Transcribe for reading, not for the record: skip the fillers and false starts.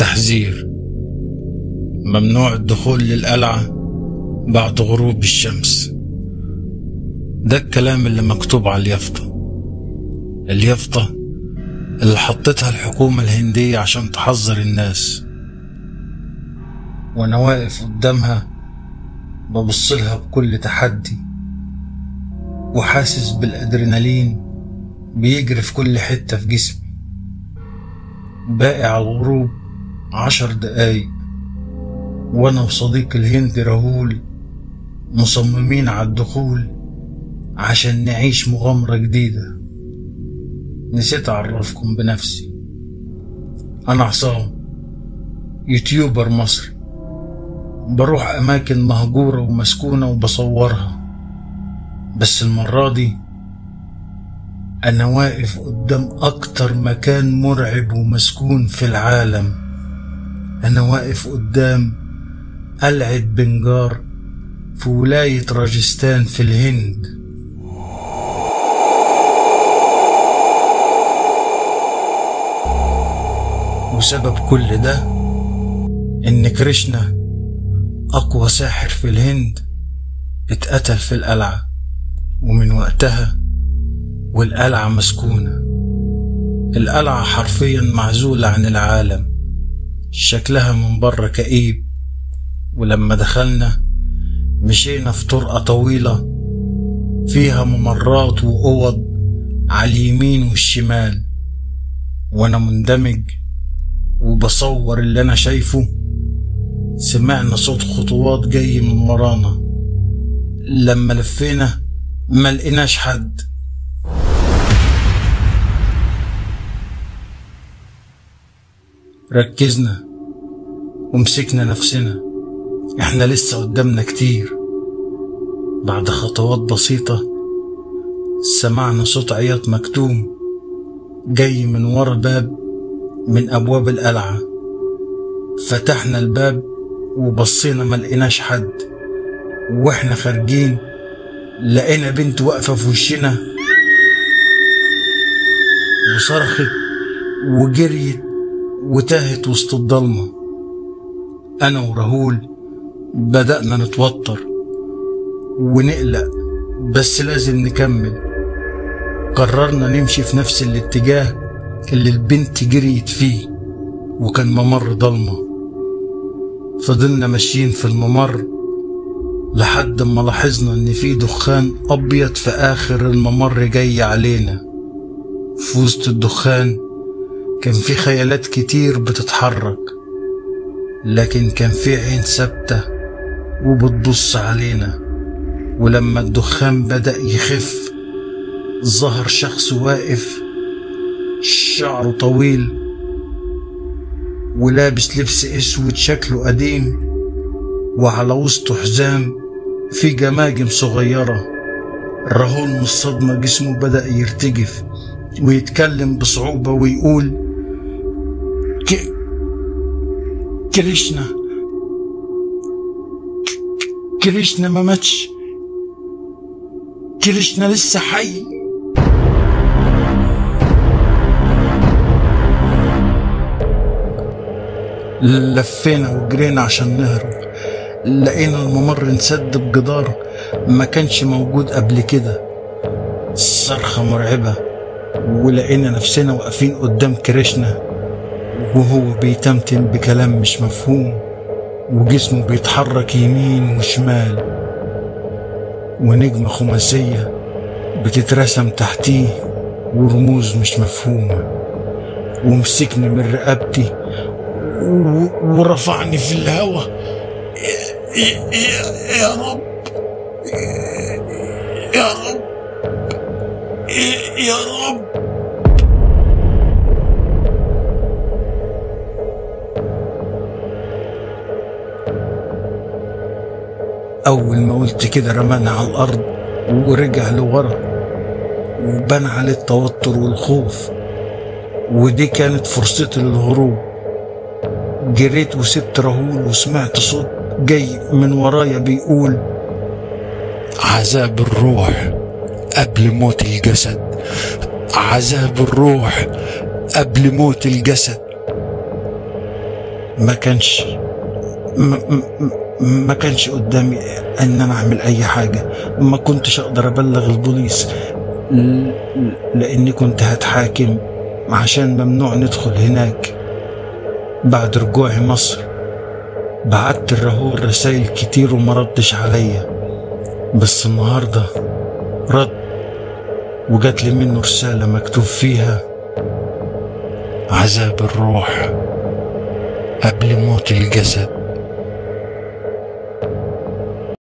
تحذير: ممنوع الدخول للقلعة بعد غروب الشمس. ده الكلام اللي مكتوب على اليافطة اللي حطتها الحكومة الهندية عشان تحذر الناس، وانا واقف قدامها ببصلها بكل تحدي وحاسس بالادرينالين بيجري في كل حتة في جسمي. باقي على الغروب 10 دقايق، وانا وصديقي الهندي راهول مصممين على الدخول عشان نعيش مغامرة جديدة. نسيت اعرفكم بنفسي، انا عصام، يوتيوبر مصري، بروح اماكن مهجورة ومسكونة وبصورها، بس المرة دي انا واقف قدام اكتر مكان مرعب ومسكون في العالم. انا واقف قدام قلعة بنجار في ولاية راجستان في الهند. وسبب كل ده ان كريشنا اقوى ساحر في الهند اتقتل في القلعة، ومن وقتها والقلعة مسكونة. القلعة حرفيا معزولة عن العالم، شكلها من بره كئيب. ولما دخلنا مشينا في طرقة طويلة فيها ممرات وأوض على اليمين والشمال، وانا مندمج وبصور اللي انا شايفه. سمعنا صوت خطوات جاي من ورانا. لما لفينا ما لقيناش حد. ركزنا ومسكنا نفسنا، احنا لسه قدامنا كتير. بعد خطوات بسيطة سمعنا صوت عياط مكتوم جاي من ورا باب من ابواب القلعة. فتحنا الباب وبصينا ما لقيناش حد، واحنا خارجين لقينا بنت واقفة في وشنا وصرخت وجريت وتاهت وسط الضلمة. انا وراهول بدأنا نتوتر ونقلق، بس لازم نكمل. قررنا نمشي في نفس الاتجاه اللي البنت جريت فيه، وكان ممر ضلمة. فضلنا ماشيين في الممر لحد ما لاحظنا ان في دخان ابيض في اخر الممر جاي علينا. في وسط الدخان كان في خيالات كتير بتتحرك، لكن كان في عين ثابتة وبتبص علينا. ولما الدخان بدأ يخف ظهر شخص واقف، شعره طويل ولابس لبس اسود شكله قديم، وعلى وسطه حزام في جماجم صغيرة. راهول من الصدمة جسمه بدأ يرتجف ويتكلم بصعوبة ويقول: كريشنا ما ماتش، كريشنا لسه حي. لفينا وجرينا عشان نهرب. لقينا الممر انسد بجدار ما كانش موجود قبل كده. صرخة مرعبة، ولقينا نفسنا واقفين قدام كريشنا وهو بيتمتم بكلام مش مفهوم، وجسمه بيتحرك يمين وشمال، ونجمة خماسية بتترسم تحتيه ورموز مش مفهومة. ومسكني من رقبتي ورفعني في الهوا. يا رب يا رب يا رب. أول ما قلت كده رمانا على الأرض ورجع لورا، وبان عليه التوتر والخوف. ودي كانت فرصتي للهروب. جريت وسبت راهول، وسمعت صوت جاي من ورايا بيقول: عذاب الروح قبل موت الجسد، عذاب الروح قبل موت الجسد. ما كانش ما كانش قدامي ان انا اعمل اي حاجة. ما كنتش اقدر ابلغ البوليس لاني كنت هتحاكم عشان ممنوع ندخل هناك. بعد رجوعي مصر بعت الرهور رسائل كتير وما ردش عليا، بس النهاردة رد وجات لي منه رسالة مكتوب فيها: عذاب الروح قبل موت الجسد.